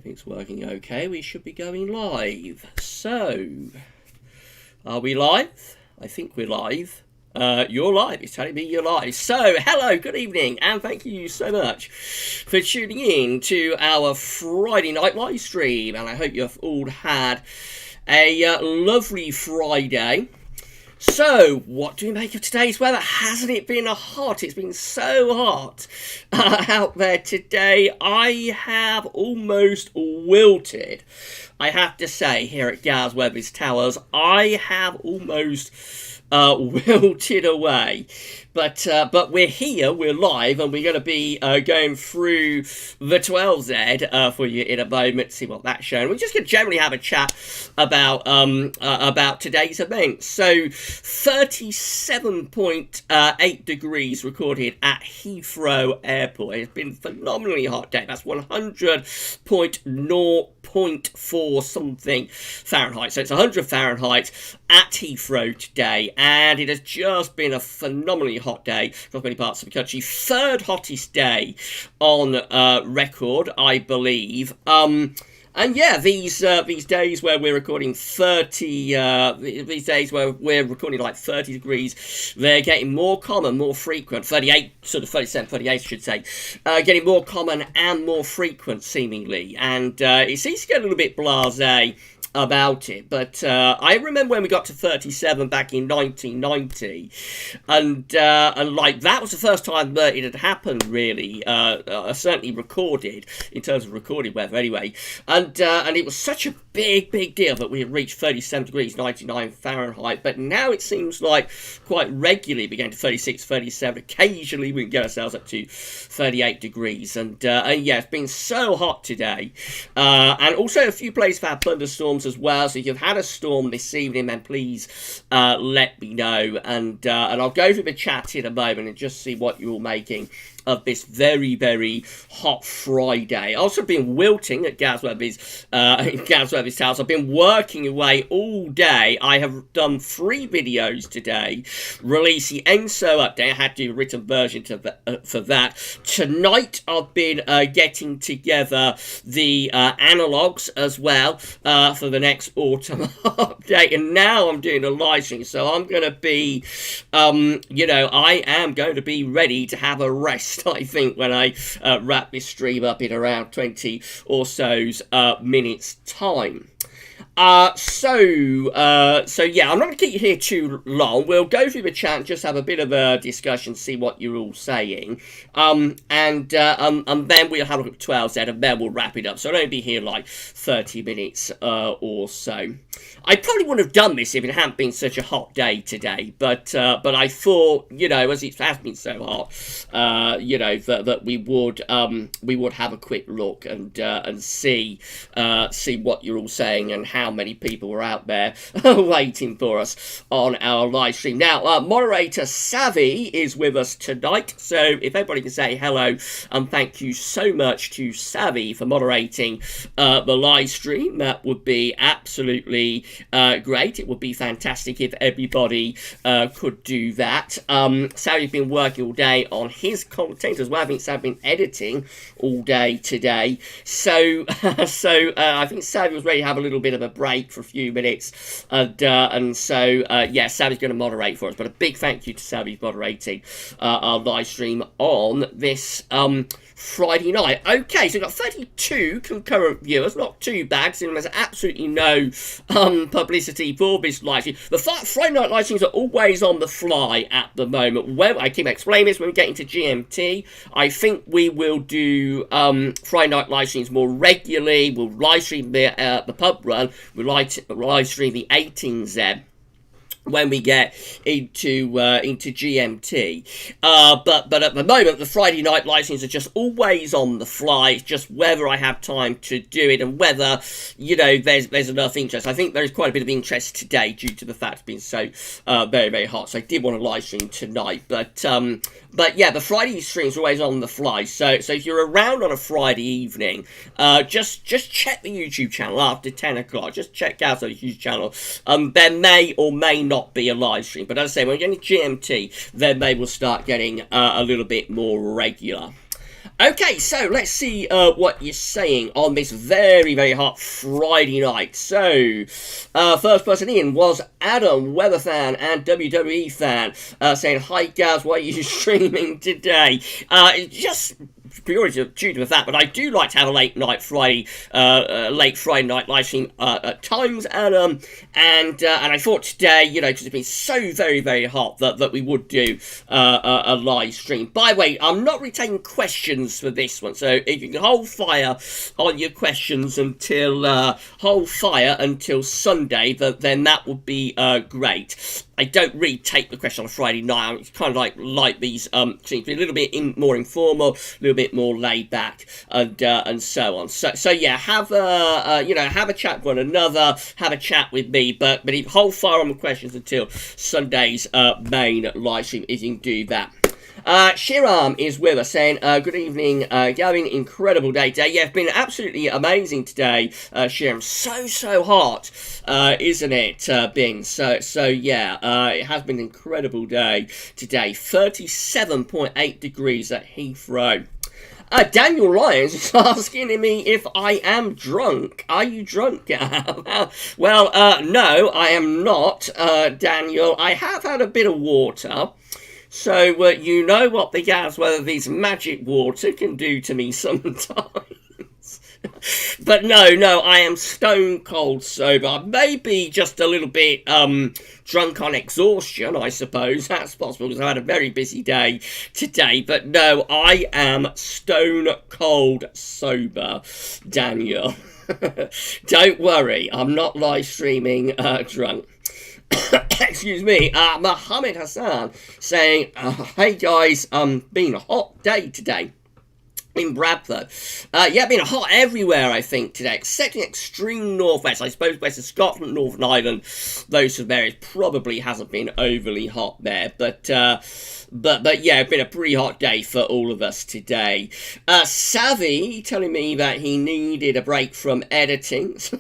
It's working okay. We should be going live. So, are we live? I think we're live. You're live. It's telling me you're live. So, hello, good evening, and thank you so much for tuning in to our Friday night live stream. And I hope you've all had a lovely Friday. So, what do we make of today's weather? Hasn't it been hot? It's been so hot out there today. I have almost wilted. I have to say, here at Gaz Webby's Towers, I have almost wilted away. But we're here, we're live, and we're going to be going through the 12Z for you in a moment, see what that's showing. We're just going to generally have a chat about today's event. So, 37.8 degrees recorded at Heathrow Airport. It's been a phenomenally hot day. That's 100.4 something Fahrenheit. So it's 100 Fahrenheit at Heathrow today, and it has just been a phenomenally hot day across many parts of the country. Third hottest day on record, I believe. And yeah, these days where we're recording 30, these days where we're recording like 30 degrees, they're getting more common, more frequent. 38, sort of 37, 38, I should say, getting more common and more frequent seemingly. And it seems to get a little bit blasé about it, but I remember when we got to 37 back in 1990, and like that was the first time that it had happened, really, certainly recorded in terms of recorded weather, anyway, and it was such a big deal that we had reached 37 degrees 99 Fahrenheit. But now it seems like quite regularly we get to 36, 37. Occasionally we can get ourselves up to 38 degrees, and yeah, it's been so hot today, and also a few places have had thunderstorms as well. So if you've had a storm this evening, then please let me know, and I'll go through the chat in a moment and just see what you're all making of this very hot Friday. I've also been wilting at Gaz Webby's house. I've been working away all day. I have done 3 videos today. Release the ENSO update. I had to do a written version for that. Tonight I've been getting together the analogs as well for the next autumn update. And now I'm doing a live stream. So I'm going to be, I am going to be ready to have a rest, I think, when I wrap this stream up in around 20 or so's minutes time. So yeah, I'm not going to keep you here too long. We'll go through the chat and just have a bit of a discussion, see what you're all saying. And then we'll have a look at 12Z, and then we'll wrap it up. So I'll only be here like 30 minutes or so. I probably wouldn't have done this if it hadn't been such a hot day today, but I thought, as it has been so hot, that we would have a quick look and see what you're all saying and how many people were out there waiting for us on our live stream. Now, moderator Savvy is with us tonight, so if everybody can say hello and thank you so much to Savvy for moderating the live stream, that would be absolutely great. It would be fantastic if everybody could do that. Savvy's been working all day on his content as well. I think Savvy's been editing all day today, so I think Savvy was ready to have a little bit of a break for a few minutes, and so yeah, Savvy's going to moderate for us. But a big thank you to Savvy moderating our live stream on this Friday night. Okay, so we've got 32 concurrent viewers, not too bad, so there's absolutely no publicity for this live stream. The Friday night live streams are always on the fly at the moment. When I keep explaining this, when we get into GMT, I think we will do Friday night live streams more regularly. We'll live stream the pub run, we'll live stream the 18Z when we get into GMT, but at the moment the Friday night live streams are just always on the fly. It's just whether I have time to do it and whether there's enough interest. I think there is quite a bit of interest today due to the fact it's been so very hot. So I did want to live stream tonight, but yeah, the Friday streams are always on the fly. So if you're around on a Friday evening, just check the YouTube channel after 10 o'clock. Just check out the YouTube channel. There may or may not be a live stream, but as I say, when we get into GMT, then they will start getting a little bit more regular. Okay, so let's see what you're saying on this very, very hot Friday night. So, first person in was Adam, weather fan and WWE fan, saying, "Hi, Gaz, why are you streaming today?" Just purely due to that, but I do like to have a late Friday night live stream at times, and I thought today, you know, because it's been so very, very hot, that we would do a live stream. By the way, I'm not really taking questions for this one, so if you can hold fire on your questions until Sunday, then that would be great. I don't really take the question on a Friday night. It's kind of like these seems to be a little bit more informal, a little bit more laid back, and so on. So yeah, have a chat with one another, have a chat with me, but hold fire on the questions until Sunday's main live stream if you can do that. Shiram is with us saying, good evening, Gavin, incredible day today. Yeah, it's been absolutely amazing today, Shiram. So hot, isn't it, Bing? So yeah, it has been an incredible day today. 37.8 degrees at Heathrow. Daniel Lyons is asking me if I am drunk. Are you drunk? Well, no, I am not, Daniel. I have had a bit of water. So, you know what the gas, whether these magic water can do to me sometimes. But no, I am stone cold sober. Maybe just a little bit drunk on exhaustion, I suppose. That's possible because I had a very busy day today. But no, I am stone cold sober, Daniel. Don't worry, I'm not live streaming drunk. Excuse me, Mohammed Hassan saying, hey guys, been a hot day today in Bradford. Yeah, been hot everywhere, I think, today, except in extreme northwest. I suppose west of Scotland, Northern Ireland, those sort of areas probably hasn't been overly hot there, but yeah, it's been a pretty hot day for all of us today. Savvy telling me that he needed a break from editing, so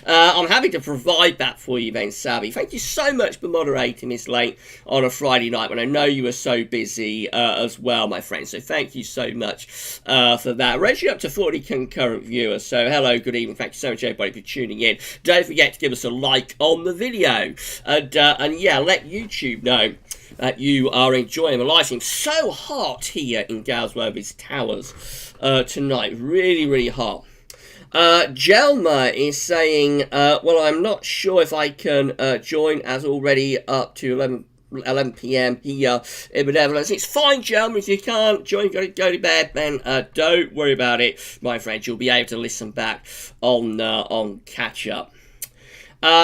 I'm happy to provide that for you then, Savvy. Thank you so much for moderating this late on a Friday night when I know you were so busy as well, my friend, so thank you so much for that. We're actually up to 40 concurrent viewers, so hello, good evening, thank you so much everybody for tuning in. Don't forget to give us a like on the video, and yeah, let YouTube know that you are enjoying the live stream. So hot here in Galsworthy's Towers tonight, really hot. Jelma is saying, well, I'm not sure if I can join as already up to 11 p.m. here in the Netherlands. It's fine, Jelma, if you can't join, go to bed, then don't worry about it, my friend. You'll be able to listen back on catch up.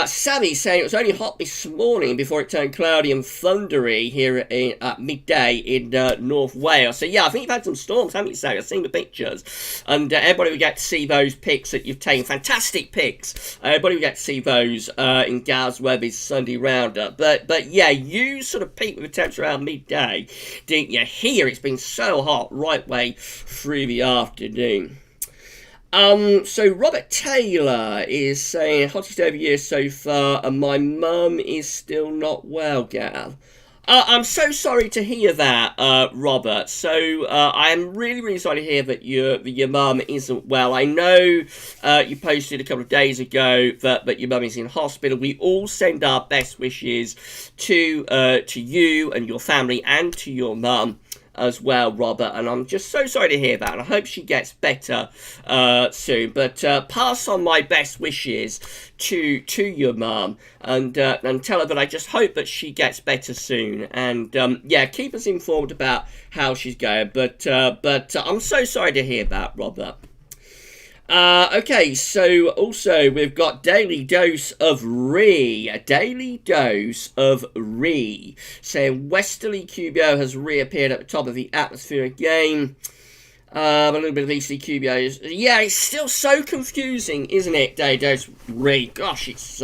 Sammy saying it was only hot this morning before it turned cloudy and thundery here at midday in North Wales. So yeah, I think you've had some storms, haven't you, Sammy? I've seen the pictures, and everybody will get to see those pics that you've taken. Fantastic pics. Everybody will get to see those in Galsworthy's Sunday Roundup. But yeah, you sort of peaked with the temperature around midday, didn't you? Here it's been so hot right way through the afternoon. So Robert Taylor is saying, hottest over year so far, and my mum is still not well, Gav. I'm so sorry to hear that, Robert. So, I am really sorry to hear that your mum isn't well. I know, you posted a couple of days ago that your mum is in hospital. We all send our best wishes to you and your family and to your mum as well, Robert, and I'm just so sorry to hear that, and I hope she gets better soon. But pass on my best wishes to your mum, and tell her that I just hope that she gets better soon. And yeah, keep us informed about how she's going. But I'm so sorry to hear that, Robert. Okay, so also we've got Daily Dose of Ree. A Daily Dose of Ree. Saying Westerly QBO has reappeared at the top of the atmosphere again. A little bit of EC QBOs. Yeah, it's still so confusing, isn't it, Daily Dose of Ree? Gosh, it's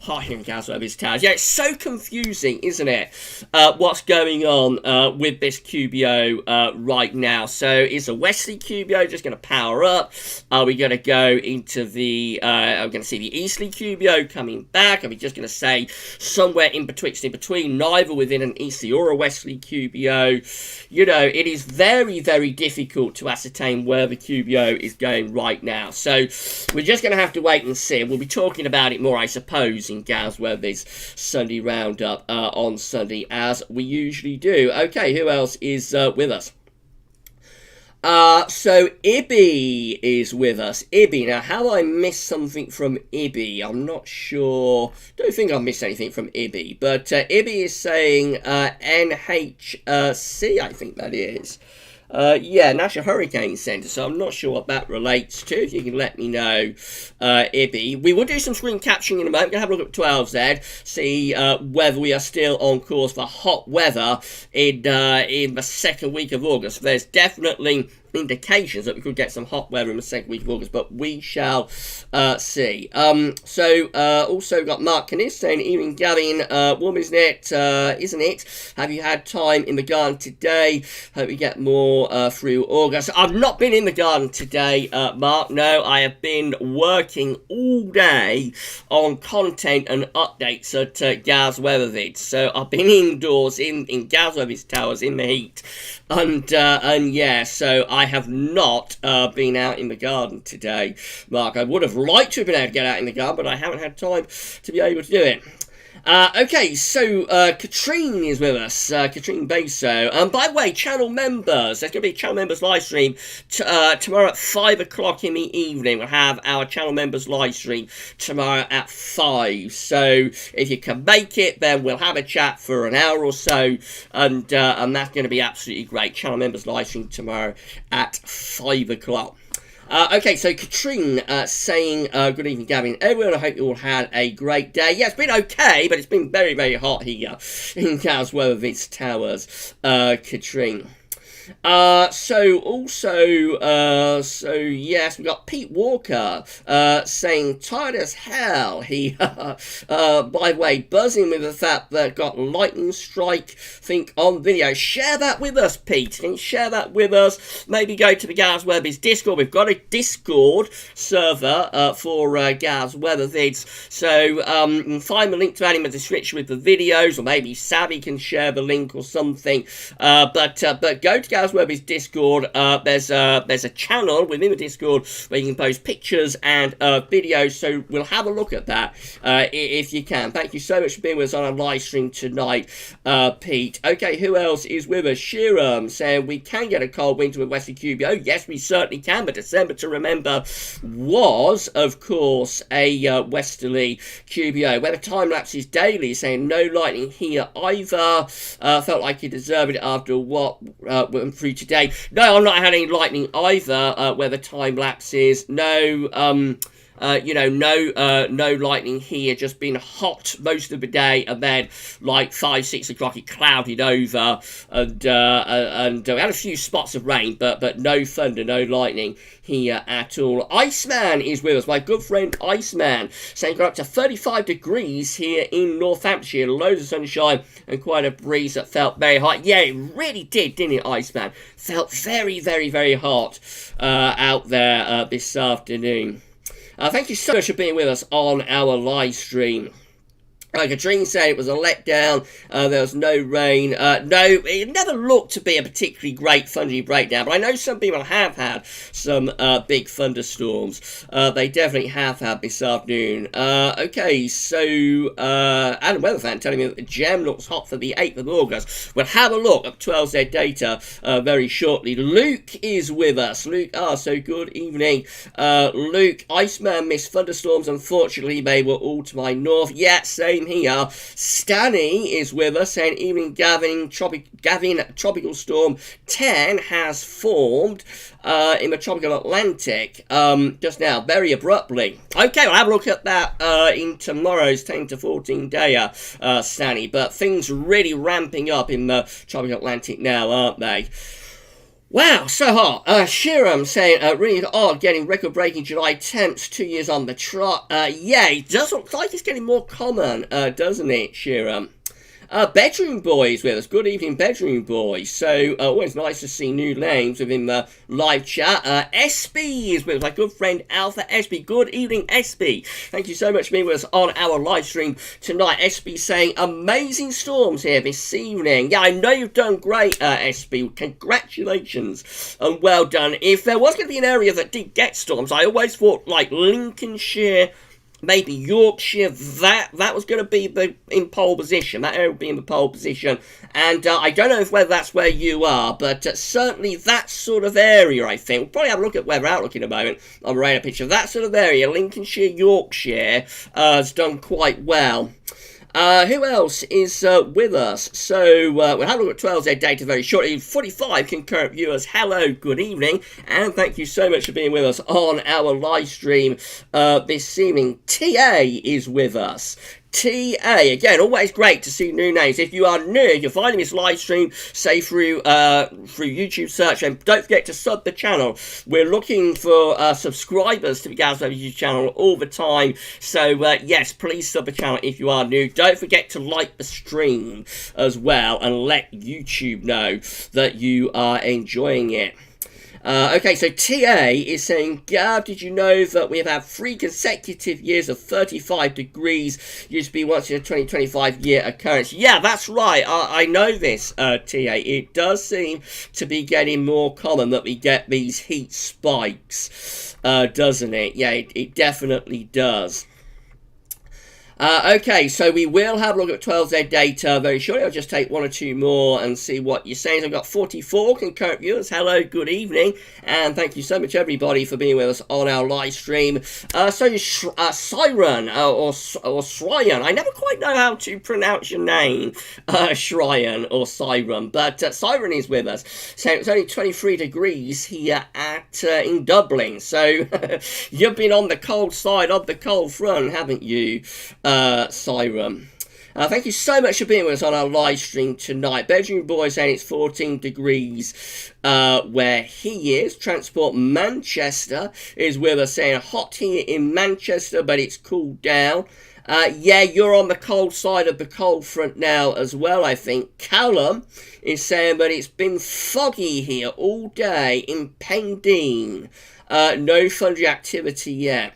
hot here in Gaz Weather's Towers. Yeah, it's so confusing, isn't it? What's going on with this QBO right now? So is a westerly QBO just going to power up? Are we going to go into the, are we going to see the easterly QBO coming back? Are we just going to say somewhere in between, neither within an easterly or a westerly QBO? You know, it is very, very difficult to ascertain where the QBO is going right now. So we're just going to have to wait and see. We'll be talking about it more, I suppose, in Gaz Weather's Sunday Roundup on Sunday, as we usually do. Okay, who else is with us? So Ibby is with us. Ibby, now have I missed something from Ibby? I'm not sure. Don't think I've missed anything from Ibby, but Ibby is saying NHC, I think that is. Yeah, National Hurricane Centre, so I'm not sure what that relates to. If you can let me know, Ibby. We will do some screen capturing in a moment. We're going to have a look at 12Z, see whether we are still on course for hot weather in the second week of August. There's definitely indications that we could get some hot weather in the second week of August, but we shall see. Also got Mark Canis saying, evening Gavin, warm isn't it? Have you had time in the garden today? Hope we get more through August. I've not been in the garden today, Mark. No, I have been working all day on content and updates at Gaz Weather Vids. So I've been indoors in Gaz Weather's Towers in the heat, and yeah, so I have not been out in the garden today, Mark. I would have liked to have been able to get out in the garden, but I haven't had time to be able to do it. Okay, so Katrine is with us, Katrine Beso. By the way, channel members, there's going to be a channel members live stream tomorrow at 5 o'clock in the evening. We'll have our channel members live stream tomorrow at 5. So if you can make it, then we'll have a chat for an hour or so, and that's going to be absolutely great. Channel members live stream tomorrow at 5 o'clock. Okay, so Katrine saying, good evening, Gavin. Everyone, I hope you all had a great day. Yeah, it's been okay, but it's been very, very hot here in Gaz Weather Vids Towers, Katrine. So yes, we got Pete Walker saying tired as hell. He by the way, buzzing with the fact that got lightning strike, think, on video. Share that with us, Pete. Can you share that with us? Maybe go to the Gaz Weather's Discord. We've got a Discord server for Gaz Weather Vids, so you can find the link to that in the description with the videos, or maybe Savvy can share the link or something. But go to Gaz Weather's Discord. There's a channel within the Discord where you can post pictures and videos, so we'll have a look at that if you can. Thank you so much for being with us on a live stream tonight, Pete. Okay, who else is with us? Shiram saying we can get a cold winter with Westerly QBO. Yes, we certainly can, but December, to remember, was, of course, a westerly QBO. Weather time lapses daily saying no lightning here either. Felt like you deserved it after what went through today. No, I'm not had any lightning either. Where the time lapses, no, no lightning here. Just been hot most of the day, and then like 5-6 o'clock it clouded over, and we had a few spots of rain, but no thunder, no lightning here at all. Iceman is with us, my good friend Iceman, saying got up to 35 degrees here in Northamptonshire, loads of sunshine and quite a breeze that felt very hot. Yeah, it really did, didn't it, Iceman? Felt very, very, very hot out there this afternoon. Thank you so much for being with us on our live stream. Katrine said it was a letdown, there was no rain. No, it never looked to be a particularly great thundery breakdown, but I know some people have had some big thunderstorms. They definitely have had this afternoon. Okay, so Adam Weatherfan telling me that the gem looks hot for the 8th of August. We'll have a look at 12Z data very shortly. Luke is with us. Luke, so good evening. Luke, Iceman missed thunderstorms. Unfortunately, they were all to my north. Yeah, same here. Stanny is with us saying, evening Gavin, tropical storm 10 has formed in the tropical Atlantic just now, very abruptly. Okay, we'll have a look at that in tomorrow's 10 to 14 dayer, Stanny, but things really ramping up in the tropical Atlantic now, aren't they? Wow, so hot. Shiram saying, really odd getting record-breaking July 10th, 2 years on the trot. Yeah, it does look like it's getting more common, doesn't it, Shiram? Bedroom Boy is with us. Good evening, Bedroom Boy. So, always nice to see new names within the live chat. SB is with us, my good friend Alpha SB. Good evening, SB. Thank you so much for being with us on our live stream tonight. SB saying, amazing storms here this evening. Yeah, I know you've done great, SB. Congratulations and well done. If there was going to be an area that did get storms, I always thought, like, Lincolnshire, maybe Yorkshire, that was going to be in pole position. That area would be in the pole position. And I don't know whether that's where you are, but certainly that sort of area, I think. We'll probably have a look at Weather Outlook in a moment on the radar picture. That sort of area, Lincolnshire, Yorkshire, has done quite well. Who else is with us? So, we'll have a look at 12Z data very shortly. 45 concurrent viewers, hello, good evening, and thank you so much for being with us on our live stream this evening. TA is with us. TA, again, always great to see new names. If you are new, you're finding this live stream, say through YouTube search, and don't forget to sub the channel. We're looking for subscribers to the Gazmo YouTube channel all the time. So, yes, please sub the channel if you are new. Don't forget to like the stream as well and let YouTube know that you are enjoying it. Okay, so TA is saying, Gav, did you know that we have had 3 consecutive years of 35 degrees? Used to be once in a 20-25 year occurrence. Yeah, that's right. I know this, TA. It does seem to be getting more common that we get these heat spikes, doesn't it? Yeah, it definitely does. Okay, so we will have a look at 12Z data very shortly. I'll just take 1 or 2 more and see what you're saying. So I've got 44 concurrent viewers. Hello, good evening, and thank you so much, everybody, for being with us on our live stream. Siren, or Shryan. I never quite know how to pronounce your name, Shryan or Siren, but Siren is with us. So it's only 23 degrees here in Dublin. So you've been on the cold side of the cold front, haven't you? Siren. Thank you so much for being with us on our live stream tonight. Bedroom Boy saying it's 14 degrees where he is. Transport Manchester is with us saying hot here in Manchester, but it's cooled down. Yeah, you're on the cold side of the cold front now as well, I think. Callum is saying, but it's been foggy here all day in Pendeen. No thundery activity yet.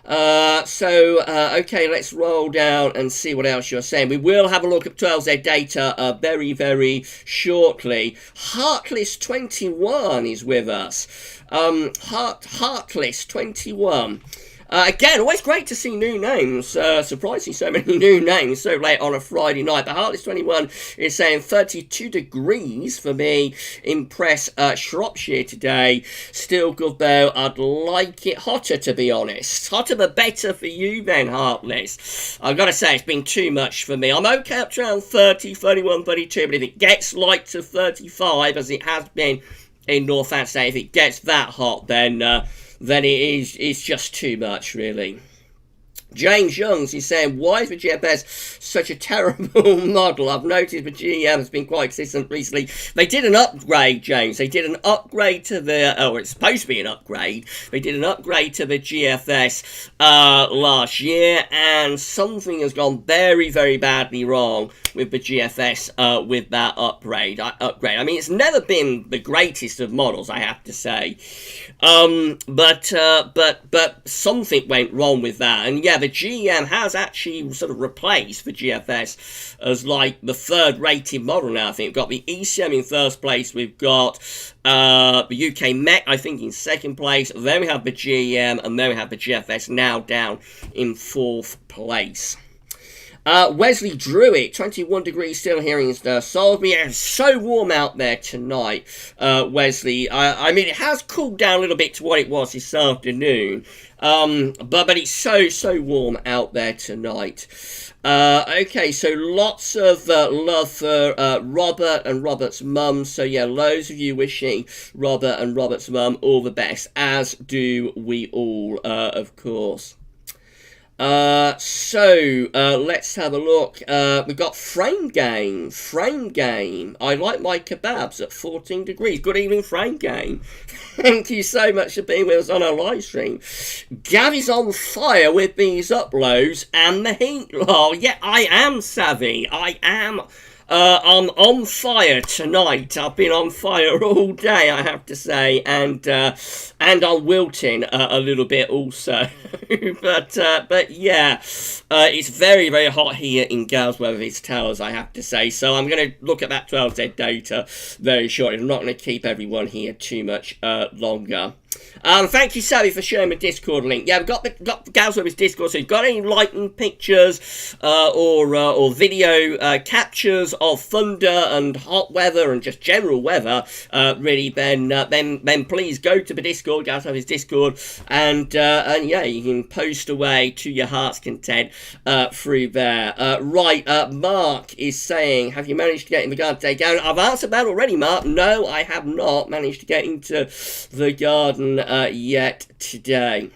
Okay, let's roll down and see what else you're saying. We will have a look at 12Z data very, very shortly. Heartless21 is with us. Heartless21. Again, always great to see new names. Surprisingly, so many new names so late on a Friday night. But Heartless21 is saying 32 degrees for me in Shropshire today. Still good though. I'd like it hotter, to be honest. Hotter but better for you then, Heartless. I've got to say, it's been too much for me. I'm okay up to around 30, 31, 32. But if it gets like to 35, as it has been in Northampton, if it gets that hot, then it's just too much, really. James Youngs is saying, why is the GFS such a terrible model? I've noticed the GM has been quite consistent recently. They did an upgrade, James. They did an upgrade to the... Oh, it's supposed to be an upgrade. They did an upgrade to the GFS last year, and something has gone very, very badly wrong with the GFS with that upgrade. I mean, it's never been the greatest of models, I have to say. But something went wrong with that, and yeah, the GM has actually sort of replaced the GFS as like the 3rd rated model now. I think we've got the ECM in 1st place, we've got the UK Mech, I think, in 2nd place, then we have the GM, and then we have the GFS now down in 4th place. Wesley Druitt, 21 degrees still here in Salisbury. It's so warm out there tonight, Wesley. I mean, it has cooled down a little bit to what it was this afternoon. But it's so warm out there tonight. Okay, so lots of love for Robert and Robert's mum. So yeah, loads of you wishing Robert and Robert's mum all the best, as do we all, of course. Let's have a look. We've got Frame Game. Frame Game. I like my kebabs at 14 degrees. Good evening, Frame Game. Thank you so much for being with us on our live stream. Gavy's on fire with these uploads and the heat. Oh, yeah, I am savvy. I am. I'm on fire tonight. I've been on fire all day, I have to say, and I'm wilting a little bit also. but yeah, it's very, very hot here in Gales Weatherby's Towers, I have to say. So I'm going to look at that 12Z data very shortly. I'm not going to keep everyone here too much longer. Thank you, Sally, for sharing the Discord link. Yeah, we've got Gales Weatherby's Discord, so if you've got any lightning pictures or video captures of thunder and hot weather and just general weather, really, then please go to the Discord, Gales Weatherby's Discord, and yeah, you can post away to your heart's content through there. Mark is saying, have you managed to get in the garden today, Gavin? I've answered that already, Mark. No, I have not managed to get into the garden yet today.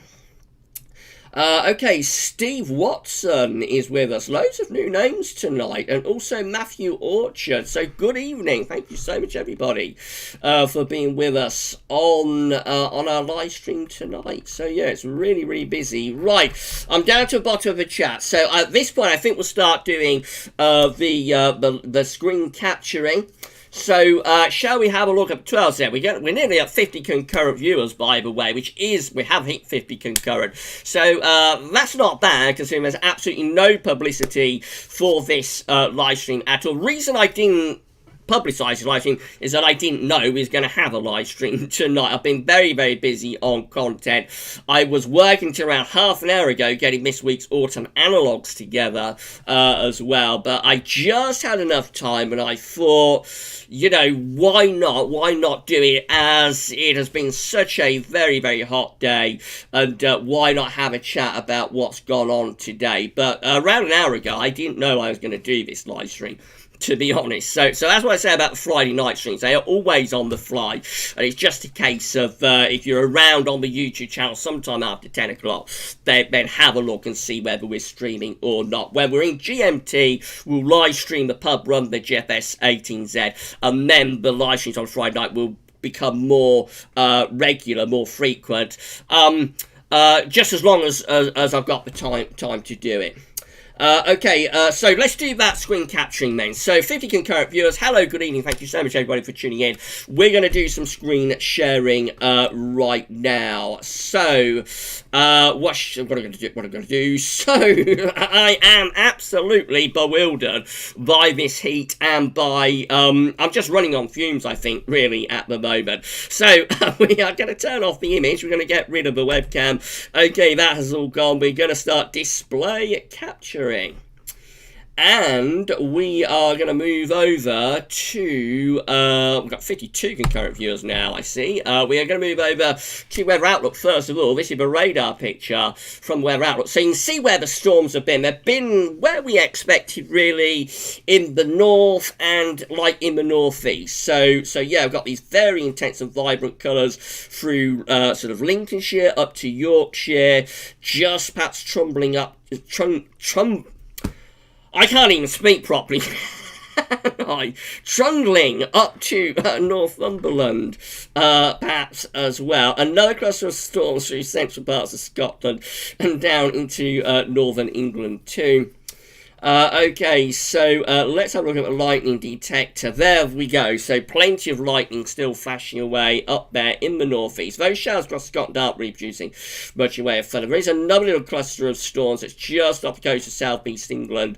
Okay, Steve Watson is with us. Loads of new names tonight, and also Matthew Orchard. So good evening. Thank you so much, everybody, for being with us on our live stream tonight. So yeah, it's really, really busy. Right, I'm down to the bottom of the chat. So at this point, I think we'll start doing the screen capturing. So, shall we have a look at 12 there? We're nearly at 50 concurrent viewers, by the way, which is, we have hit 50 concurrent. So, that's not bad, considering there's absolutely no publicity for this live stream at all. Reason I didn't publicise the live stream is that I didn't know we was going to have a live stream tonight. I've been very, very busy on content. I was working to around half an hour ago getting this week's autumn analogues together as well, but I just had enough time and I thought, you know, why not do it, as it has been such a very, very hot day, and why not have a chat about what's gone on today. But around an hour ago, I didn't know I was going to do this live stream, to be honest. So that's what I say about the Friday night streams. They are always on the fly, and it's just a case of if you're around on the YouTube channel sometime after 10 o'clock, then have a look and see whether we're streaming or not. When we're in GMT, we'll live stream the pub run, the GFS 18Z, and then the live streams on Friday night will become more regular, more frequent, just as long as I've got the time to do it. So let's do that screen capturing then. So 50 concurrent viewers, hello, good evening, thank you so much everybody for tuning in. We're going to do some screen sharing right now. So what am I going to do? So I am absolutely bewildered by this heat and by I'm just running on fumes, I think, really, at the moment. So we are going to turn off the image. We're going to get rid of the webcam. Okay, that has all gone. We're going to start display capturing. And we are going to move over to, we've got 52 concurrent viewers now, I see. We are going to move over to Weather Outlook first of all. This is a radar picture from Weather Outlook. So you can see where the storms have been. They've been where we expected, really, in the north and like in the northeast. So yeah, I've got these very intense and vibrant colours through sort of Lincolnshire up to Yorkshire, just perhaps trundling up, I can't even speak properly. Trundling up to Northumberland, perhaps as well. Another cluster of storms through central parts of Scotland and down into northern England too. Okay, so let's have a look at the lightning detector. There we go. So plenty of lightning still flashing away up there in the northeast. Those showers across Scotland aren't reproducing much in way of thunder. There is another little cluster of storms that's just off the coast of southeast England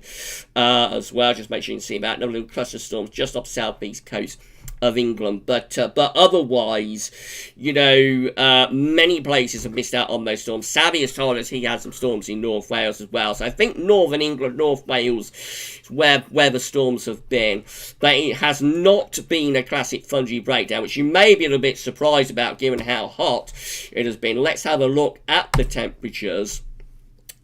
as well. Just make sure you can see that. Another little cluster of storms just off the southeast coast of England, but otherwise, you know, many places have missed out on those storms. Savvy has told us he has some storms in North Wales as well, so I think Northern England, North Wales is where the storms have been, but it has not been a classic fungi breakdown, which you may be a little bit surprised about given how hot it has been. Let's have a look at the temperatures.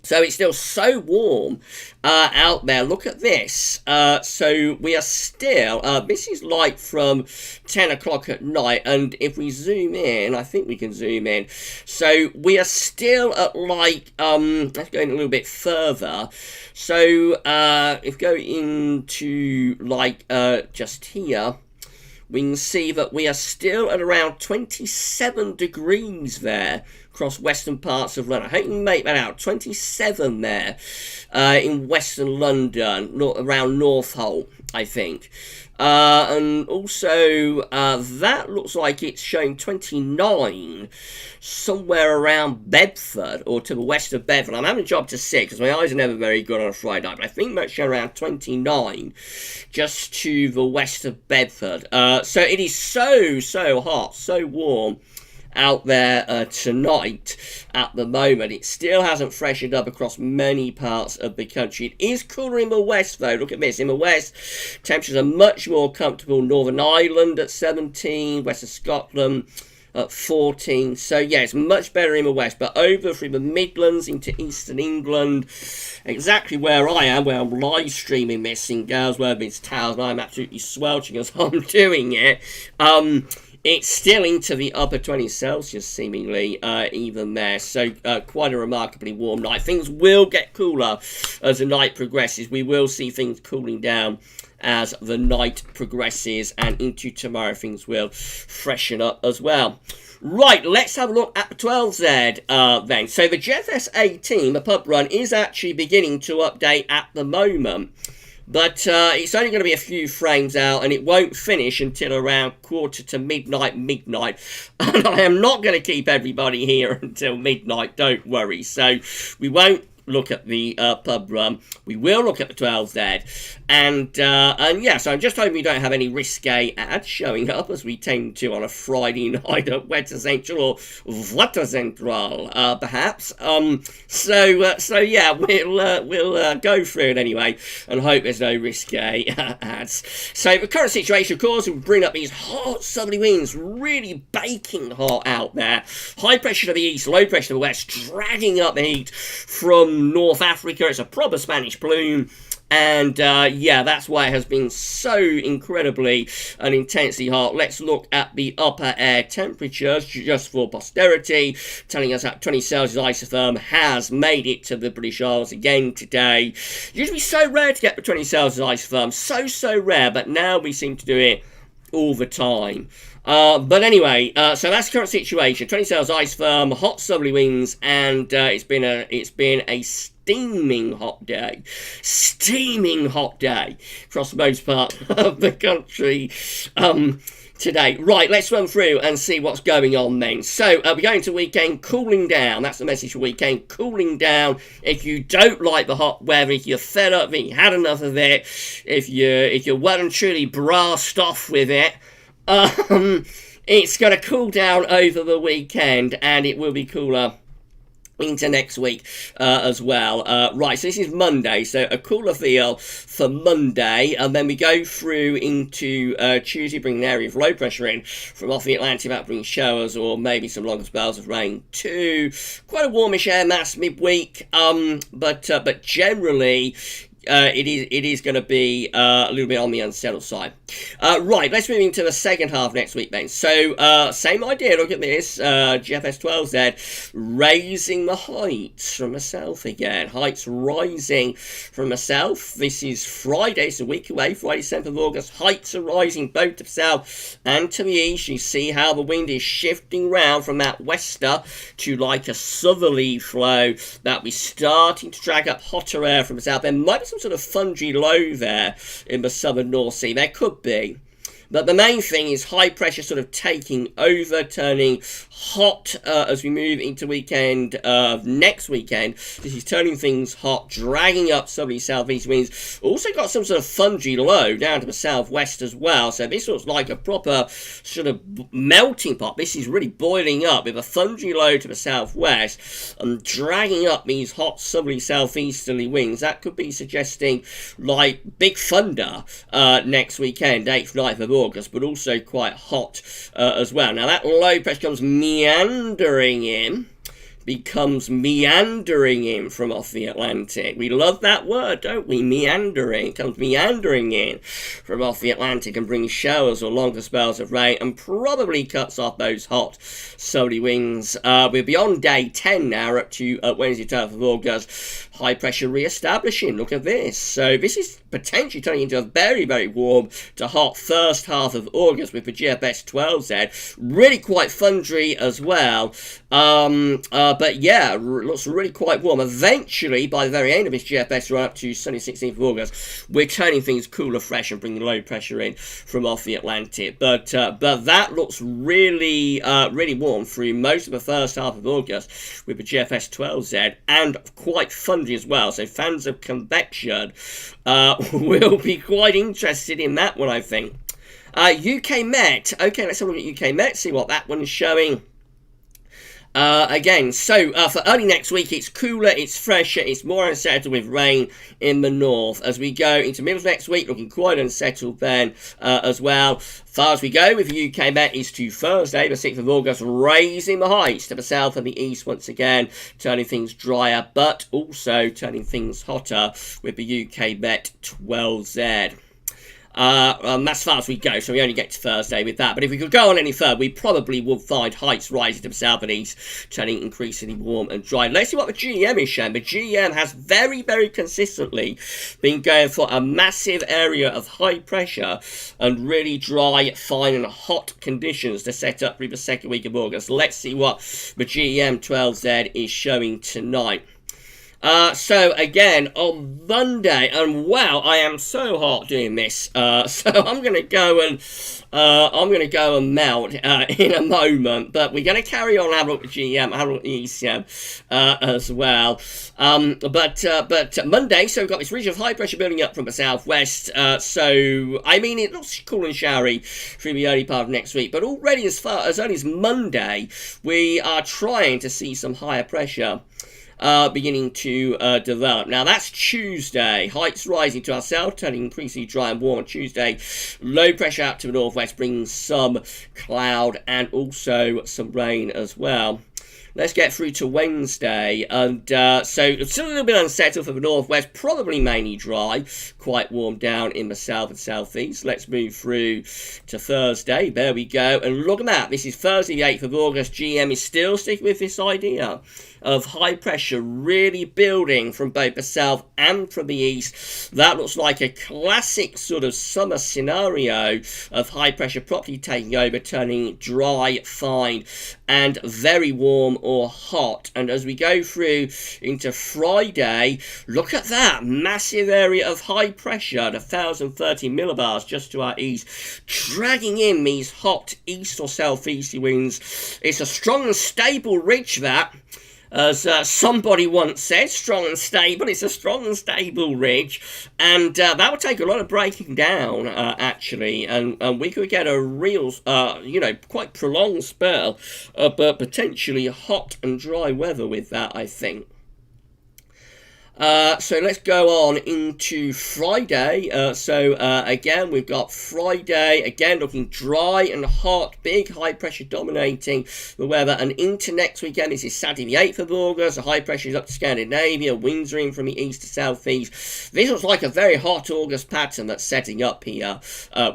So it's still so warm out there. Look at this. So we are still, this is like from 10 o'clock at night. And if we zoom in, I think we can zoom in. So we are still at like, let's go in a little bit further. So if we go into like just here, we can see that we are still at around 27 degrees there across western parts of London. I hope you can make that out. 27 there in western London, around Northolt, I think. And also, that looks like it's showing 29 somewhere around Bedford, or to the west of Bedford. I'm having a job to sit because my eyes are never very good on a Friday night, but I think that's showing around 29 just to the west of Bedford. So it is so hot, so warm out there tonight at the moment. It still hasn't freshened up across many parts of the country. It is cooler in the west though. Look at this. In the west, temperatures are much more comfortable. Northern Ireland at 17, west of Scotland at 14. So yeah, it's much better in the west, but over through the Midlands into eastern England, exactly where I am, where I'm live streaming this in Galsworthy's Towers, and I'm absolutely sweltering as I'm doing it. It's still into the upper 20s Celsius, seemingly, even there. So, quite a remarkably warm night. Things will get cooler as the night progresses. We will see things cooling down as the night progresses. And into tomorrow, things will freshen up as well. Right, let's have a look at the 12Z then. So, the GFS 18, the pub run, is actually beginning to update at the moment. But it's only going to be a few frames out, and it won't finish until around quarter to midnight. And I am not going to keep everybody here until midnight, don't worry. So we won't look at the pub run. We will look at the 12Z. And yeah, so I'm just hoping we don't have any risque ads showing up, as we tend to on a Friday night at Wetter Central or Water Central, perhaps. So yeah, we'll go through it anyway and hope there's no risque ads. So the current situation, of course, will bring up these hot southerly winds, really baking hot out there. High pressure to the east, low pressure to the west, dragging up the heat from North Africa. It's a proper Spanish plume. And yeah, that's why it has been so incredibly and intensely hot. Let's look at the upper air temperatures just for posterity, telling us that 20 Celsius isotherm has made it to the British Isles again today. It used to be so rare to get the 20 Celsius isotherm, so rare, but now we seem to do it all the time. But anyway, so that's the current situation. 20 Celsius isotherm, hot southerly winds, and it's been a steaming hot day across most part of the country today. Right, let's run through and see what's going on then. So we're going to weekend cooling down. That's the message for weekend, cooling down. If you don't like the hot weather, if you're fed up, if you had enough of it, if you're well and truly brassed off with it, it's going to cool down over the weekend, and it will be cooler into next week as well. Right, so this is Monday, so a cooler feel for Monday, and then we go through into Tuesday, bringing an area of low pressure in from off the Atlantic, that brings showers or maybe some longer spells of rain too. Quite a warmish air mass midweek, but generally it is going to be a little bit on the unsettled side. Right, let's move into the second half next week then. So, same idea, look at this, GFS 12Z, raising the heights from the south again. Heights rising from the south. This is Friday, it's a week away, Friday 7th of August. Heights are rising both to the south and to the east. You see how the wind is shifting round from that wester to like a southerly flow that we're starting to drag up hotter air from the south. There might be some sort of fungy low there in the southern North Sea. There could be. But the main thing is high pressure sort of taking over, turning hot as we move into weekend next weekend. This is turning things hot, dragging up southerly southeast winds. Also got some sort of fungy low down to the southwest as well. So this looks like a proper sort of melting pot. This is really boiling up with a fungy low to the southwest and dragging up these hot southerly southeasterly winds. That could be suggesting like big thunder next weekend, 8th, 9th of August, but also quite hot as well. Now that low pressure comes meandering in becomes meandering in from off the Atlantic. We love that word, don't we? Meandering. Comes meandering in from off the Atlantic and brings showers or longer spells of rain and probably cuts off those hot southerly winds. We're beyond day 10 now, up to Wednesday, 12th of August. High pressure re-establishing. Look at this. So this is potentially turning into a very, very warm to hot first half of August with the GFS 12Z. Really quite thundery as well. But yeah, looks really quite warm. Eventually, by the very end of this GFS run up to Sunday 16th of August, we're turning things cooler, fresh, and bringing low pressure in from off the Atlantic. But that looks really, really warm through most of the first half of August with the GFS 12Z and quite thundery as well. So fans of convection will be quite interested in that one, I think. UK Met. Okay, let's have a look at UK Met, see what that one is showing. Again, so for early next week, it's cooler, it's fresher, it's more unsettled with rain in the north. As we go into middle of next week, looking quite unsettled then as well. Far as we go with the UK Met is to Thursday, the 6th of August, raising the heights to the south and the east once again, turning things drier, but also turning things hotter with the UK Met 12Z. That's far as we go, so we only get to Thursday with that. But if we could go on any further, we probably would find heights rising to the south and east, turning increasingly warm and dry. Let's see what the GEM is showing. The GEM has very, very consistently been going for a massive area of high pressure and really dry, fine and hot conditions to set up through the second week of August. Let's see what the GEM 12Z is showing tonight. So again, on Monday, and wow, I am so hot doing this, so I'm going to go and melt, in a moment, but we're going to carry on having a look at GM, having a look at ECM, as well, but Monday, so we've got this region of high pressure building up from the southwest, so, I mean, it looks cool and showery through the early part of next week, but already as early as Monday, we are trying to see some higher pressure beginning to develop. Now that's Tuesday. Heights rising to our south, turning increasingly dry and warm on Tuesday. Low pressure out to the northwest, bringing some cloud and also some rain as well. Let's get through to Wednesday, and so it's still a little bit unsettled for the northwest, probably mainly dry, quite warm down in the south and southeast. Let's move through to Thursday. There we go, and look at that. This is Thursday, the 8th of August. GM is still sticking with this idea of high pressure really building from both the south and from the east. That looks like a classic sort of summer scenario of high pressure properly taking over, turning dry, fine, and very warm or hot. And as we go through into Friday, look at that massive area of high pressure at 1,030 millibars just to our east, dragging in these hot east or southeasterly winds. It's a strong and stable ridge, that. As somebody once said, strong and stable. It's a strong and stable ridge, and that would take a lot of breaking down, actually, and we could get a real, quite prolonged spell, but potentially hot and dry weather with that, I think. So let's go on into Friday. Again, we've got Friday, again looking dry and hot, big high pressure dominating the weather, and into next weekend. This is Saturday the 8th of August, the high pressure is up to Scandinavia, winds are in from the east to southeast. This looks like a very hot August pattern that's setting up here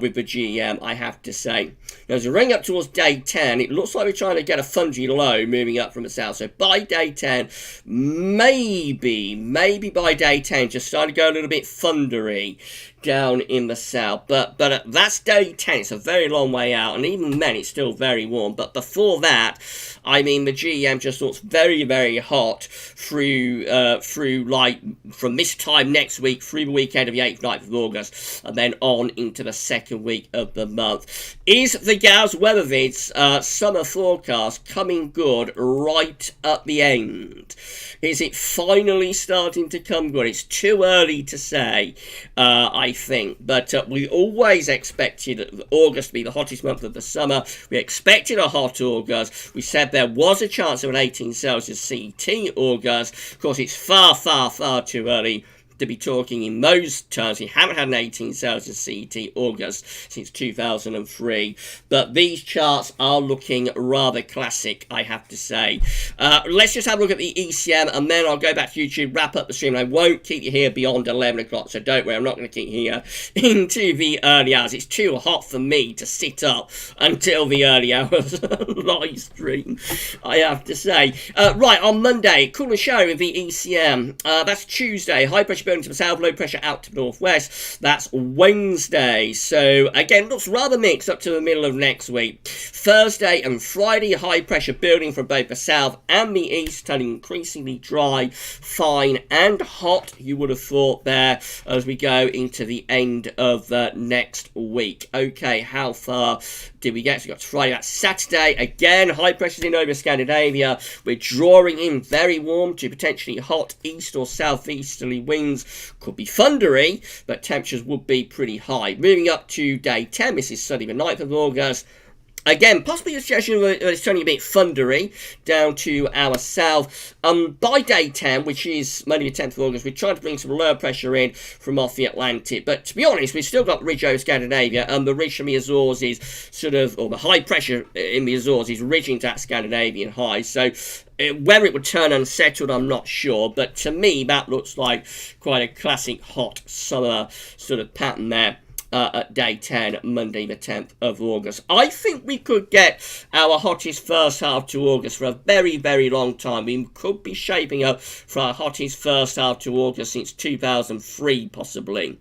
with the GEM, I have to say. Now, as we ring up towards day 10, it looks like we're trying to get a fungy low moving up from the south. So by day 10, maybe by day 10, just starting to go a little bit thundery down in the south, but that's day 10. It's a very long way out, and even then it's still very warm. But before that, I mean, the GEM just looks very, very hot through like from this time next week through the weekend of the 8th, 9th of August, and then on into the second week of the month. Is the Gauss Weather Vids summer forecast coming good right at the end? Is it finally starting to come good? It's too early to say, I think, but we always expected August to be the hottest month of the summer. We expected a hot August. We said there was a chance of an 18 Celsius CT August. Of course, it's far, far, far too early to be talking in those terms. We haven't had an 18 Celsius CET August since 2003, but these charts are looking rather classic, I have to say. Let's just have a look at the ECM, and then I'll go back to YouTube, wrap up the stream. I won't keep you here beyond 11 o'clock, so don't worry, I'm not going to keep you here into the early hours. It's too hot for me to sit up until the early hours live stream, I have to say. Right, on Monday, cooler show with the ECM. That's Tuesday, high pressure building to the south, low pressure out to the northwest. That's Wednesday. So again, looks rather mixed up to the middle of next week. Thursday and Friday, high pressure building from both the south and the east, turning increasingly dry, fine and hot, you would have thought there, as we go into the end of next week. Okay, how far did we get? So we got to Friday, that's Saturday. Again, high pressures in over Scandinavia. We're drawing in very warm to potentially hot east or southeasterly winds. Could be thundery, but temperatures would be pretty high. Moving up to day 10, this is Sunday the 9th of August. Again, possibly a suggestion that it's turning a bit thundery down to our south. By day 10, which is Monday the 10th of August, we're trying to bring some lower pressure in from off the Atlantic. But to be honest, we've still got the ridge over Scandinavia, and the ridge from the Azores is sort of, or the high pressure in the Azores is ridging to that Scandinavian high. So whether it would turn unsettled, I'm not sure. But to me, that looks like quite a classic hot summer sort of pattern there. At day 10, Monday the 10th of August. I think we could get our hottest first half to August for a very, very long time. We could be shaping up for our hottest first half to August since 2003, possibly.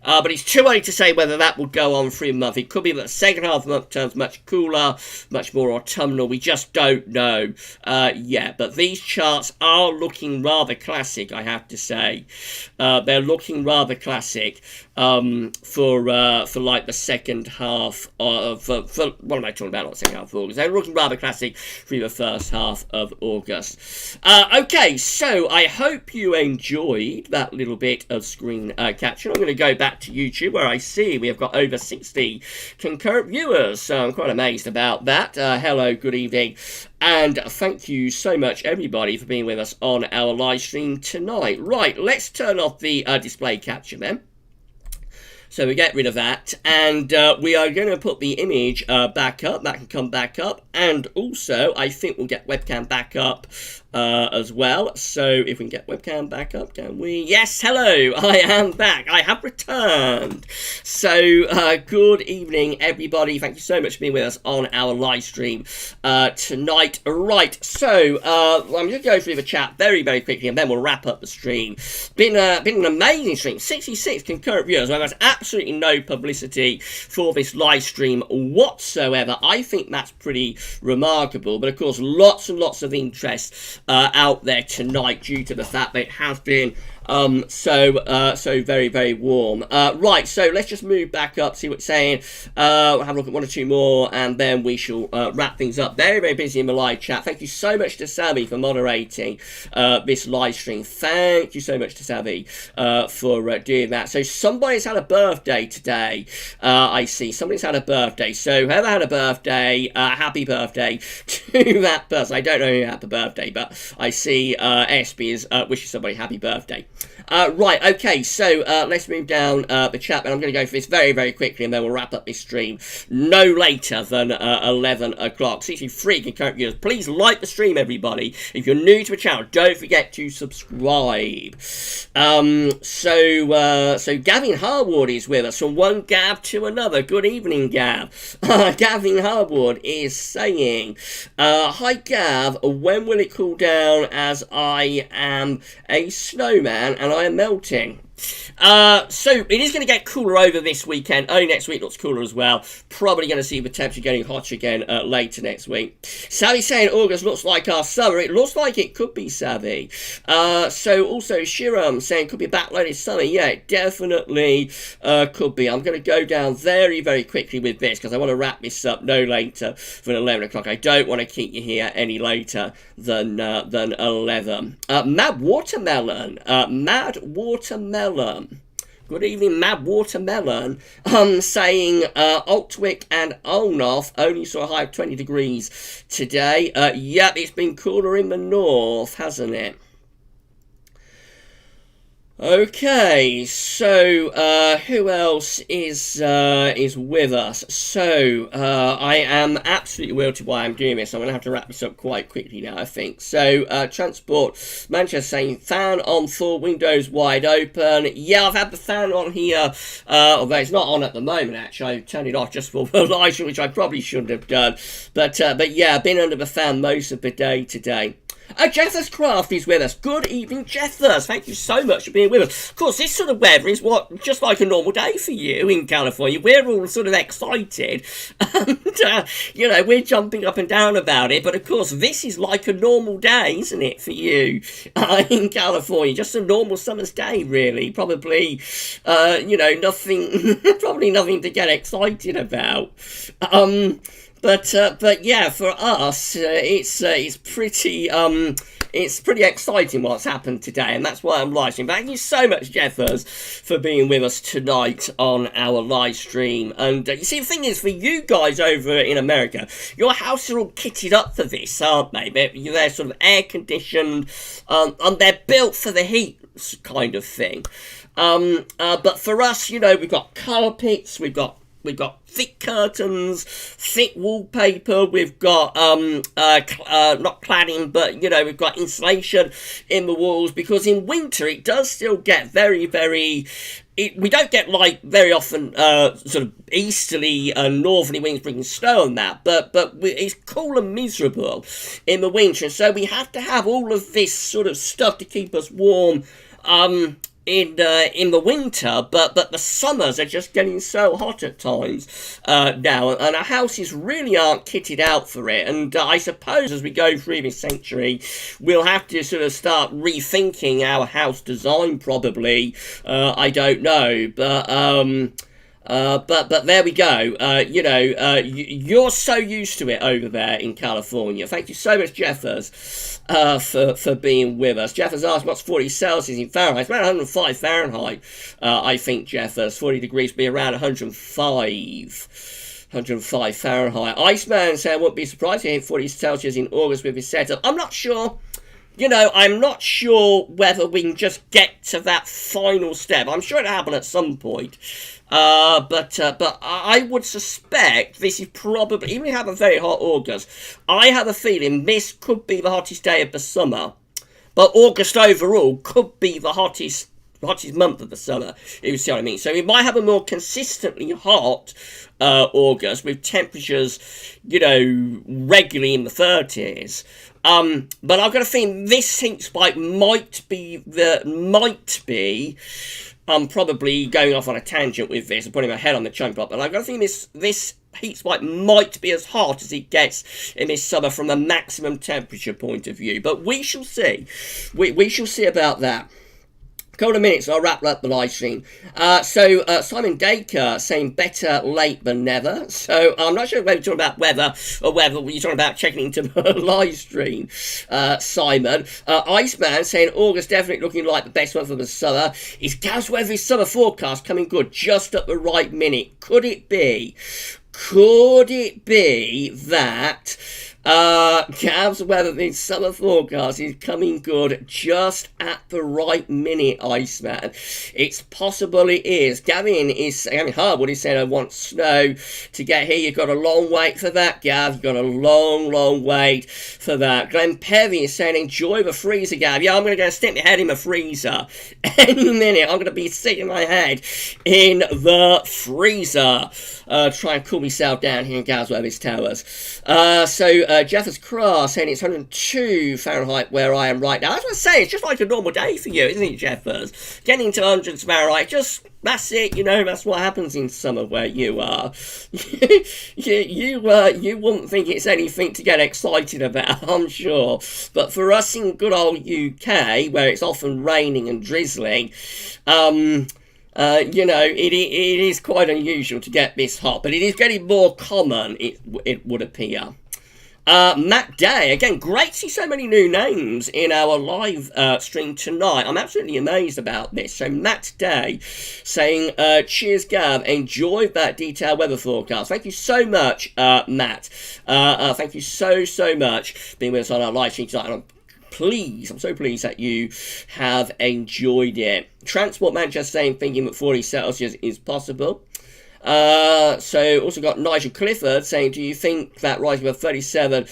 But it's too early to say whether that will go on for a month. It could be that the second half of the month turns much cooler, much more autumnal. We just don't know yet. But these charts are looking rather classic, I have to say. They're looking rather classic for like the second half of... what am I talking about? Not the second half of August. They're looking rather classic for the first half of August. Okay, so I hope you enjoyed that little bit of screen capture. I'm going to go back to YouTube, where I see we have got over 60 concurrent viewers, so I'm quite amazed about that. Hello, good evening, and thank you so much, everybody, for being with us on our live stream tonight. Right, let's turn off the display capture then. So we get rid of that, and we are going to put the image back up. That can come back up, and also I think we'll get webcam back up as well. So if we can get webcam back up, can we? Yes, hello, I am back. I have returned. So good evening, everybody. Thank you so much for being with us on our live stream tonight. Right, so I'm going to go through the chat very, very quickly, and then we'll wrap up the stream. Been an amazing stream. 66 concurrent viewers. Well, there's absolutely no publicity for this live stream whatsoever. I think that's pretty remarkable. But of course, lots and lots of interest out there tonight due to the fact that it has been so very, very warm. Right, so let's just move back up, see what it's saying. We'll have a look at one or two more, and then we shall wrap things up. Very, very busy in the live chat. Thank you so much to Savvy for moderating this live stream. Thank you so much to Savvy for doing that. So somebody's had a birthday today. I see somebody's had a birthday. So whoever had a birthday, happy birthday to that person. I don't know who had the birthday, but I see SB is wishing somebody happy birthday. Right, okay, so let's move down the chat, and I'm going to go for this very, very quickly, and then we'll wrap up this stream no later than 11 o'clock. 63 concurrent viewers. Please like the stream, everybody. If you're new to the channel, don't forget to subscribe. So Gavin Harwood is with us, from one Gav to another. Good evening, Gav. Gavin Harwood is saying, hi, Gav, when will it cool down, as I am a snowman and I am melting? So it is going to get cooler over this weekend. Only next week looks cooler as well. Probably going to see the temperature getting hotter again later next week. Savvy saying August looks like our summer. It looks like it could be, Savvy. So also Shiram saying could be a backloaded summer. Yeah, it definitely could be. I'm going to go down very, very quickly with this because I want to wrap this up no later than 11 o'clock. I don't want to keep you here any later than 11. Mad Watermelon. Mad Watermelon. Good evening, Mad Watermelon. Saying Altwick and Olnoth only saw a high of 20 degrees today. Yep, it's been cooler in the north, hasn't it? Okay, so who else is with us? So I am absolutely wilted why I'm doing this. I'm going to have to wrap this up quite quickly now, I think. So Transport Manchester saying fan on full, windows wide open. Yeah, I've had the fan on here, although it's not on at the moment. Actually, I turned it off just for the live, which I probably shouldn't have done. But yeah, I've been under the fan most of the day today. Jeffers Craft is with us. Good evening, Jeffers. Thank you so much for being with us. Of course, this sort of weather is just like a normal day for you in California. We're all sort of excited. And, we're jumping up and down about it. But, of course, this is like a normal day, isn't it, for you in California? Just a normal summer's day, really. Probably, nothing, probably nothing to get excited about. But yeah, for us, it's pretty exciting what's happened today, and that's why I'm live streaming. Thank you so much, Jeffers, for being with us tonight on our live stream. And you see, the thing is, for you guys over in America, your houses are all kitted up for this, aren't they? They're sort of air conditioned, and they're built for the heat kind of thing. But for us, we've got carpets, we've got thick curtains, thick wallpaper, we've got, not cladding, but, we've got insulation in the walls, because in winter it does still get very, very... we don't get, very often, sort of easterly and northerly winds bringing snow and that, but it's cool and miserable in the winter, and so we have to have all of this sort of stuff to keep us warm, in the winter, but the summers are just getting so hot at times now, and our houses really aren't kitted out for it. And I suppose as we go through this century, we'll have to sort of start rethinking our house design. Probably, I don't know, but there we go. You're so used to it over there in California. Thank you so much, Jeffers, for being with us. Jeffers asked what's 40 Celsius in Fahrenheit. It's around 105 Fahrenheit, I think, Jeffers. 40 degrees would be around 105 Fahrenheit. Iceman saying I wouldn't be surprised to hit 40 Celsius in August with his setup. I'm not sure. I'm not sure whether we can just get to that final step. I'm sure it'll happen at some point. But I would suspect this is probably, even if we have a very hot August, I have a feeling this could be the hottest day of the summer. But August overall could be the hottest month of the summer, if you see what I mean. So we might have a more consistently hot August with temperatures, regularly in the 30s. But I've got a feeling this heat spike might be, I'm probably going off on a tangent with this and putting my head on the chopping block, but I've got a feeling this heat spike might be as hot as it gets in this summer from a maximum temperature point of view. But we shall see. We shall see about that. Couple of minutes, I'll wrap up the live stream. So Simon Dacre saying better late than never. So I'm not sure whether you're talking about weather or whether you're talking about checking into the live stream, Simon. Iceman saying August definitely looking like the best month of the summer. Is Gav's weather summer forecast coming good just at the right minute? Could it be that Gav's weather in summer forecast is coming good just at the right minute, Iceman? It's possible it is. Gavin Harwood is saying I want snow to get here. You've got a long wait for that, Gav. You've got a long wait for that. Glenn Perry is saying enjoy the freezer, Gav. Yeah, I'm going to go stick my head in the freezer any minute. I'm going to be sticking my head in the freezer. Try and cool myself down here in Gav's weather's towers. Jeffers Cross saying it's 102 Fahrenheit where I am right now. That's what I say, it's just like a normal day for you, isn't it, Jeffers? Getting to hundreds Fahrenheit, that's it, that's what happens in summer where you are. you wouldn't think it's anything to get excited about, I'm sure. But for us in good old UK, where it's often raining and drizzling, it is quite unusual to get this hot, but it is getting more common, it would appear. Matt Day, again, great to see so many new names in our live stream tonight. I'm absolutely amazed about this. So Matt Day saying, cheers Gav, enjoyed that detailed weather forecast. Thank you so much, Matt. Thank you so much for being with us on our live stream tonight. pleased. I'm so pleased that you have enjoyed it. Transport Manchester saying, thinking that 40 Celsius is possible. So also got Nigel Clifford saying, do you think that rising above 37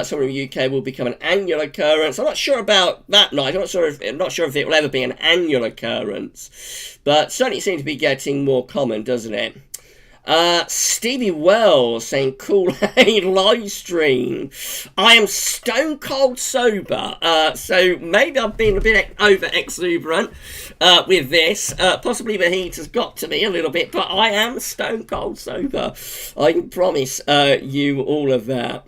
somewhere in the UK will become an annual occurrence? I'm not sure about that, Nigel. I'm not sure if it will ever be an annual occurrence, but certainly it seems to be getting more common, doesn't it? Stevie Wells saying, Kool-Aid live stream. I am stone cold sober, so maybe I've been a bit over exuberant with this. Possibly the heat has got to me a little bit, but I am stone cold sober. I can promise you all of that.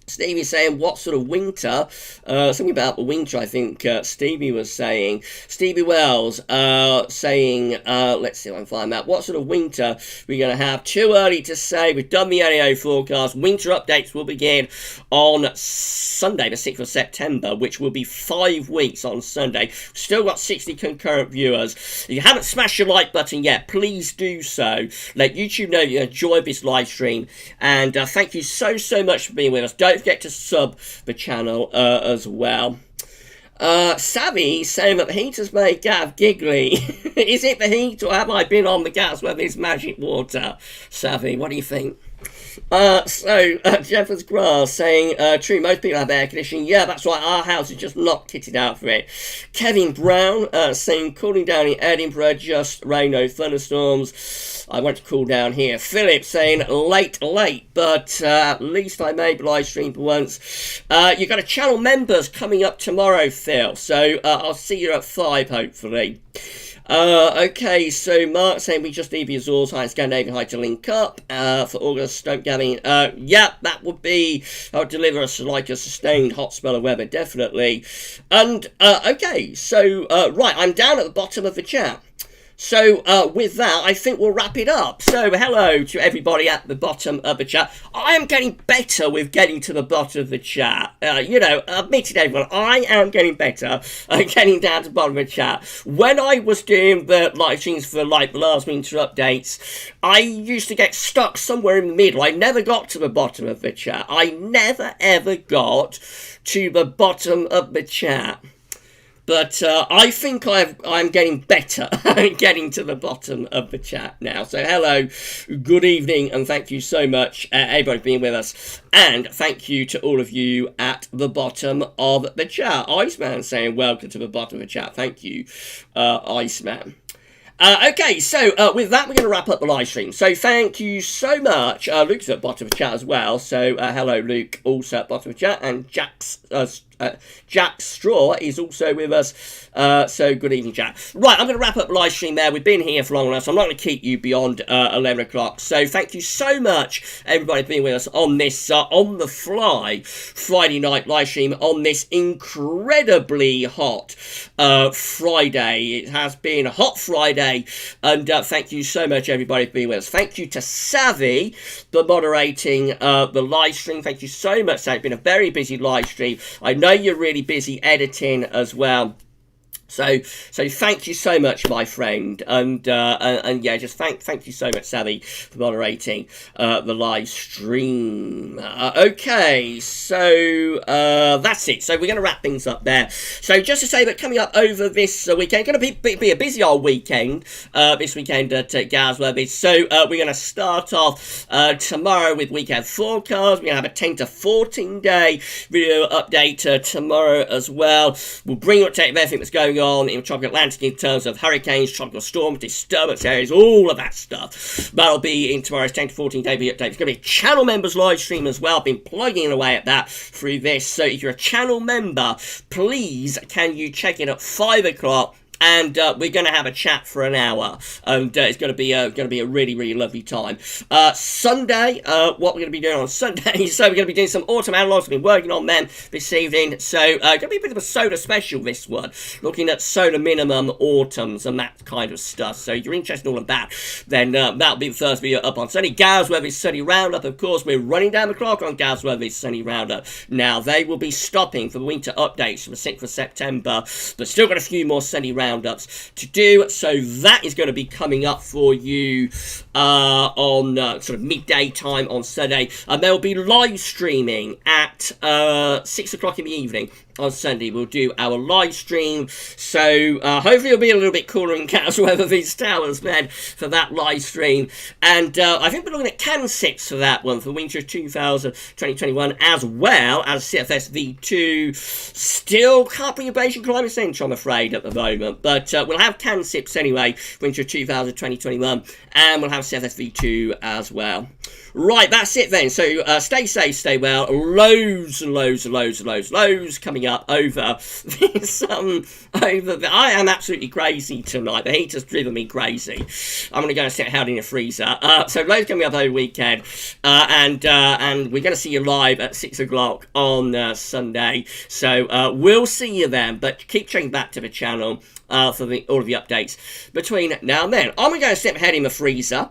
Stevie saying, what sort of winter? Something about the winter, I think Stevie was saying. Stevie Wells saying, let's see if I can find that. What sort of winter we're going to have? Too early to say. We've done the NAO forecast. Winter updates will begin on Sunday, the 6th of September, which will be 5 weeks on Sunday. Still got 60 concurrent viewers. If you haven't smashed your like button yet, please do so. Let YouTube know you enjoyed this live stream. And thank you so much for being with us. Don't forget to sub the channel as well. Savvy saying that the heat has made Gav giggly. Is it the heat or have I been on the gas with this magic water? Savvy, what do you think? Jeffers Grass saying, true, most people have air conditioning. Yeah, that's right, our house is just not kitted out for it. Kevin Brown saying, cooling down in Edinburgh, just rain, no thunderstorms. I want to cool down here. Philip saying, late, but at least I made live stream for once. You've got a channel members coming up tomorrow, Phil, so I'll see you at 5, hopefully. Okay, so Mark saying we just need the Azores High and Scandinavian High to link up for August. Don't Gavin. Yeah, that would be. I would deliver us like a sustained hot spell of weather, definitely. And okay, so right, I'm down at the bottom of the chat. So with that, I think we'll wrap it up. So hello to everybody at the bottom of the chat. I am getting better with getting to the bottom of the chat. You know, admitted everyone, I am getting better at getting down to the bottom of the chat. When I was doing the live streams for like the last winter updates, I used to get stuck somewhere in the middle. I never got to the bottom of the chat. I never ever got to the bottom of the chat. But I think I'm getting better at getting to the bottom of the chat now. So hello, good evening, and thank you so much, everybody, for being with us. And thank you to all of you at the bottom of the chat. Iceman saying welcome to the bottom of the chat. Thank you, Iceman. Okay, so with that, we're going to wrap up the live stream. So thank you so much. Luke's at the bottom of the chat as well. So hello, Luke, also at the bottom of the chat. And Jack Straw is also with us. So good evening, Jack. Right, I'm going to wrap up the live stream there. We've been here for long enough, so I'm not going to keep you beyond 11 o'clock. So thank you so much, everybody, for being with us on this on the fly Friday night live stream on this incredibly hot Friday. It has been a hot Friday. And thank you so much, everybody, for being with us. Thank you to Savvy for moderating the live stream. Thank you so much, Savvy. It's been a very busy live stream. I know you're really busy editing as well. So thank you so much, my friend, and yeah, just thank you so much, Savvy, for moderating the live stream. Okay, so that's it. So we're going to wrap things up there. So just to say that coming up over this weekend, going to be a busy old weekend this weekend at Gasworthy. So we're going to start off tomorrow with weekend forecast. We're going to have a 10 to 14 day video update tomorrow as well. We'll bring you up to date with everything that's going on in the tropical Atlantic in terms of hurricanes, tropical storms, disturbance areas, all of that stuff. That'll be in tomorrow's 10 to 14 day video update. It's going to be a channel members live stream as well. I've been plugging away at that through this. So if you're a channel member, please can you check in at 5 o'clock. And we're going to have a chat for an hour, and it's going to be a really lovely time. Sunday, what we're going to be doing on Sunday? So we're going to be doing some autumn analogs. We've been working on them this evening. So going to be a bit of a solar special this one, looking at solar minimum autumns and that kind of stuff. So if you're interested in all of that, then that'll be the first video up on Sunday. Gasworthy's Sunny Roundup, of course. We're running down the clock on Gasworthy's Sunny Roundup. Now they will be stopping for the winter updates from the 6th of September, but still got a few more Sunny Roundups to do, so that is going to be coming up for you on sort of midday time on Sunday, and they'll be live streaming at 6 o'clock in the evening on Sunday we'll do our live stream, so hopefully it'll be a little bit cooler in Castle Weather these towers, man, for that live stream. And I think we're looking at can sips for that one for winter 2021, as well as CFS V2. Still can't bring a Beijing Climate Centre, I'm afraid, at the moment, but we'll have can sips anyway, winter 2021, and we'll have CFS V2 as well. Right, that's it then. So stay safe, stay well. Loads and loads and loads and loads coming up over this. I am absolutely crazy tonight. The heat has driven me crazy. I'm going to go and sit out in a freezer. So loads coming up over the weekend, and we're going to see you live at 6 o'clock on Sunday. So we'll see you then. But keep checking back to the channel for all of the updates between now and then. I'm going to go and sit head in the freezer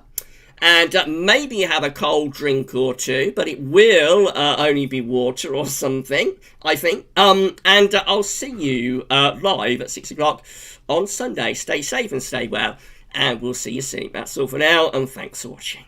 and maybe have a cold drink or two, but it will only be water or something, I think. And I'll see you live at 6 o'clock on Sunday. Stay safe and stay well, and we'll see you soon. That's all for now, and thanks for watching.